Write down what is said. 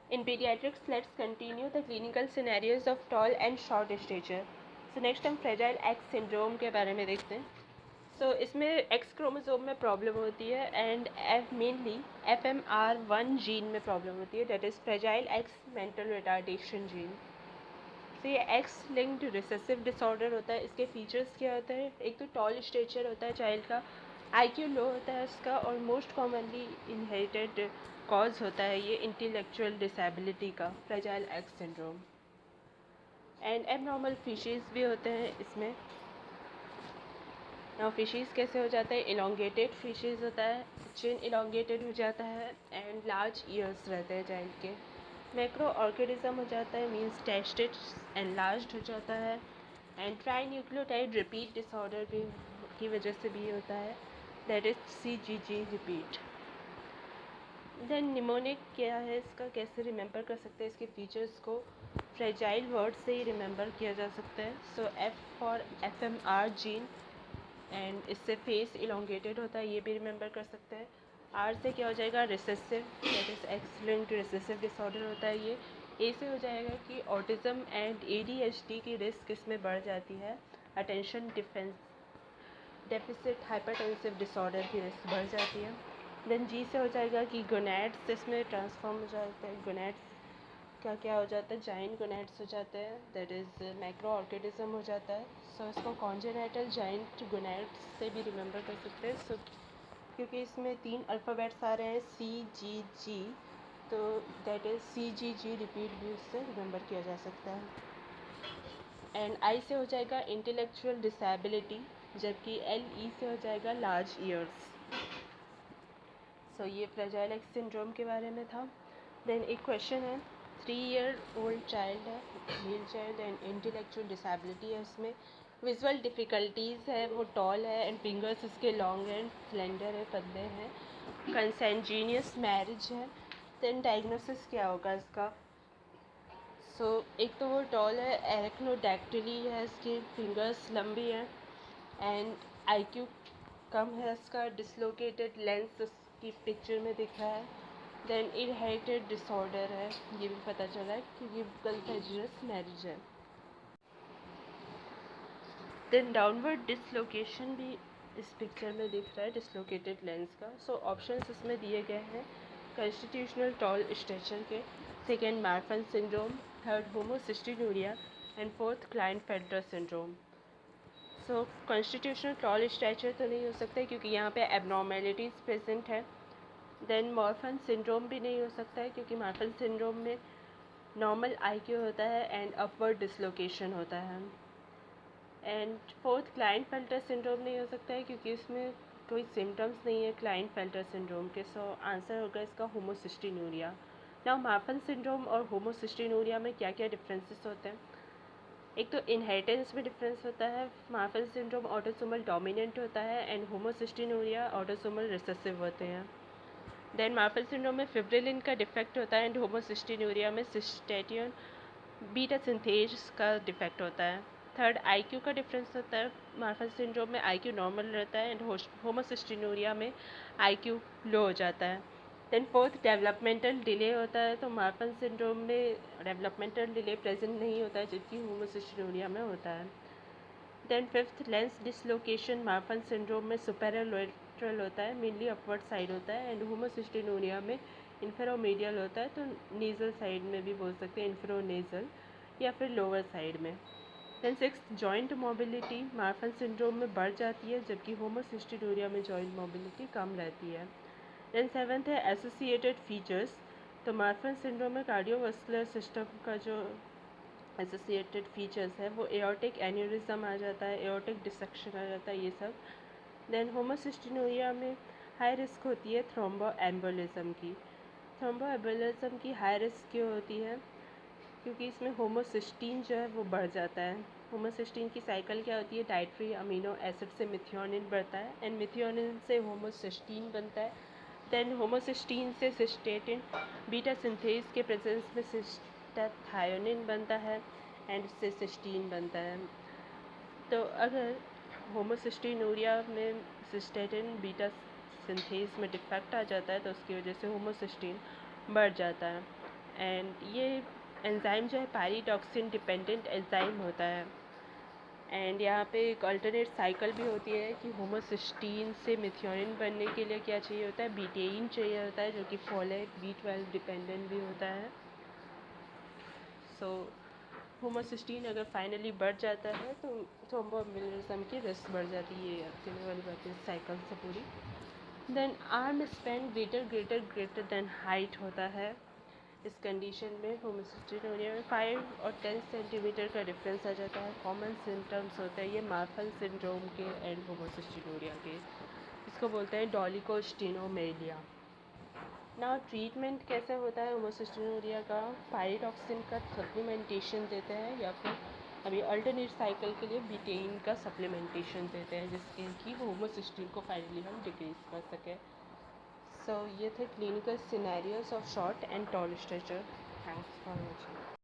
In pediatrics, let's continue the clinical scenarios of tall and short stature. So next हम fragile X syndrome के बारे में देखते हैं. So इसमें X क्रोमोसोम में प्रॉब्लम होती है एंड मेनली FMR1 जीन में प्रॉब्लम होती है, that is fragile X mental retardation gene. तो ये X लिंक्ड रिसेसिव डिसऑर्डर होता है. इसके फीचर्स क्या होते हैं? एक तो टॉल स्टेचर होता है चाइल्ड का, IQ लो होता है इसका, और मोस्ट कॉमनली इनहेरिटेड कॉज होता है ये इंटेलेक्चुअल डिसेबिलिटी का, fragile x syndrome. And abnormal fishes भी होते हैं इसमें. नाउ फिशेस कैसे हो जाता है? इलोंगेटेड फिशेस होता है, चिन इलोंगेटेड हो जाता है एंड लार्ज ईयर्स रहते हैं चाइल्ड के. मैक्रो ऑर्किडिज्म हो जाता है, मीन्स टेस्टिस एनलार्ज्ड हो जाता है. And trinucleotide repeat disorder भी की वजह से भी होता है, that is CGG repeat. Then mnemonic क्या है इसका, कैसे रिमेंबर कर सकते हैं इसके फीचर्स को? फ्रेजाइल वर्ड से ही रिमेंबर किया जा सकता है. सो F for FMR gene, and इससे फेस इलोंगेटेड होता है, ये भी रिमेंबर कर सकते हैं. R से क्या हो जाएगा? Recessive, that is x linked recessive disorder होता है ये. A से हो जाएगा कि ऑटिज़म एंड ADHD की रिस्क इसमें बढ़ जाती है, अटेंशन डेफिसिट हाइपरटेंसिव डिसऑर्डर की रिस्क बढ़ जाती है. देन G से हो जाएगा कि गोनैड्स इसमें ट्रांसफॉर्म हो जाते हैं. गोनैड्स का क्या हो जाता है? जाइंट गोनैड्स हो जाते हैं, दैट इज़ मैक्रो ऑर्किडिज्म हो जाता है. सो इसको कॉन्जेनाइटल जाइंट गोनैड्स से भी रिमेंबर कर सकते हैं. सो क्योंकि इसमें 3 अल्फ़ाबेट्स आ रहे हैं CGG, तो दैट इज़ CGG रिपीट भी उससे रिमेंबर किया जा सकता है. एंड I से हो जाएगा इंटेलेक्चुअल डिसेबिलिटी, जबकि LE से हो जाएगा लार्ज ईयर्स. सो ये फ्रेजाइल एक्स सिंड्रोम के बारे में था. देन एक क्वेश्चन है, 3-year-old चाइल्ड है, male child, and intellectual disability है उसमें. विजुअल डिफ़िकल्टीज़ है, वो टॉल है एंड फिंगर्स इसके लॉन्ग एंड स्लेंडर है, पतले हैं. कंसेंजीनियस मैरिज है. देन डायग्नोसिस क्या होगा इसका? सो एक तो वो टॉल है, एरेक्नोडैक्टिली है, इसकी फिंगर्स लंबी हैं एंड IQ कम है इसका, डिसलोकेटेड लेंस की पिक्चर में दिख रहा है. देन इनहेरिटेड डिसऑर्डर है, ये भी पता चला है क्योंकि कंसेंजीनियस मैरिज है. देन डाउनवर्ड डिसलोकेशन भी इस पिक्चर में दिख रहा है, डिसलोकेटेड लेंस का. सो ऑप्शंस इसमें दिए गए हैं कॉन्स्टिट्यूशनल टॉल स्ट्रेचर के, second Marfan syndrome, third homocystinuria and fourth Klinefelter syndrome. So constitutional tall stature तो नहीं हो सकता क्योंकि यहाँ पे एबनॉर्मेलिटीज़ प्रेजेंट है. देन मॉर्फन सिंड्रोम भी नहीं हो सकता है क्योंकि मॉर्फन सिंड्रोम में नॉर्मल IQ होता है एंड अपवर्ड डिसलोकेशन होता है. एंड फोर्थ क्लाइनफेल्टर सिंड्रोम नहीं हो सकता है क्योंकि इसमें कोई सिम्टम्स नहीं है क्लाइनफेल्टर सिंड्रोम के. सो आंसर होगा इसका होमोसिस्टिनूरिया. नाउ मार्फन सिंड्रोम और होमोसिस्टिनूरिया में क्या क्या डिफरेंसेस होते हैं? एक तो इनहेरिटेंस में डिफरेंस होता है. मार्फन सिंड्रोम ऑटोसोमल डोमिनेंट होता है एंड होमोसिस्टिनूरिया ऑटोसोमल रिसेसिव होते हैं. देन मार्फन सिंड्रोम में फिब्रिलिन का डिफेक्ट होता है एंड होमोसिस्टिनूरिया में सिस्टेटियन बीटा सिंथेज का डिफेक्ट होता है. थर्ड IQ का डिफरेंस होता है. मार्फन सिंड्रोम में IQ नॉर्मल रहता है एंड होमोसिस्टिनूरिया में IQ लो हो जाता है. देन फोर्थ डेवलपमेंटल डिले होता है. तो मार्फन सिंड्रोम में डेवलपमेंटल डिले प्रेजेंट नहीं होता है जबकि होमोसिस्टिनूरिया में होता है. Then fifth lens dislocation Marfan syndrome में सुपेरियर लेटरल होता है, मेनली अपवर्ड साइड होता है एंड होमोसिस्टिनूरिया में इंफेरोमीडियल होता है, तो नेज़ल साइड में भी बोल सकते हैं, इंफ्रोनेज़ल या फिर लोअर साइड में. Then sixth joint mobility Marfan syndrome में बढ़ जाती है जबकि होमोसिस्टिनूरिया में जॉइंट मोबिलिटी कम रहती है. देन सेवन्थ है एसोसिएटेड फीचर्स. तो मार्फन सिंड्रोम में कार्डियोवास्कुलर सिस्टम का जो एसोसिएटेड फीचर्स है वो एओर्टिक एन्यूरिज्म आ जाता है, एओर्टिक डिसेक्शन आ जाता है, ये सब. देन होमोसिस्टिनूरिया में हाई रिस्क होती है थ्रोम्बो एम्बोलिज्म की. थ्रोम्बो एम्बोलिज्म की हाई रिस्क क्यों होती है? क्योंकि इसमें होमोसिस्टीन जो है वो बढ़ जाता है. होमोसिस्टीन की साइकिल क्या होती है? डाइट्री अमीनो एसिड से मिथियोनिन बढ़ता है एंड मिथियोनिन से होमोसिस्टीन बनता है. देन होमोसिस्टीन से सिस्टेटिन बीटा सिंथेज के प्रेजेंस में सिस्टेथायोनिन बनता है एंड इससे सिस्टीन बनता है. तो अगर होमोसिस्टिनूरिया में सिस्टेटिन बीटा सिंथेज में डिफेक्ट आ जाता है तो उसकी वजह से होमोसिस्टीन बढ़ जाता है. एंड ये एंजाइम जो है पायरिडॉक्सिन डिपेंडेंट एंजाइम होता है। एंड यहाँ पे एक अल्टरनेट साइकिल भी होती है कि होमोसिस्टीन से मिथियोनिन बनने के लिए क्या चाहिए होता है, बीटेइन चाहिए होता है, जो कि फोलेट B12 डिपेंडेंट भी होता है। सो होमोसिस्टीन अगर फाइनली बढ़ जाता है तो थ्रोम्बोएम्बोलिज्म की रिस्क बढ़ जाती है। ये अकेले वाली बात है साइकिल से पूरी। Then arm span greater than height होता है। इस कंडीशन में होमोसिस्टिनोरिया में 5 और 10 सेंटीमीटर का डिफरेंस आ जाता है। कॉमन सिम्टम्स होते हैं ये मार्फल सिंड्रोम के एंड होमोसिस्टिनोरिया के। इसको बोलते हैं डॉलिकोस्टिनोमेलिया। ना ट्रीटमेंट कैसे होता है होमोसिस्टिनोरिया का, पायरिडॉक्सिन का सप्लीमेंटेशन देते हैं या फिर अभी अल्टरनेट साइकिल के लिए बीटेइन का सप्लीमेंटेशन देते हैं जिसके कि होमोसिस्टिन को फाइनली हम डिक्रीज कर सकें। सो ये थे clinical scenarios of short and tall stature. Thanks for watching.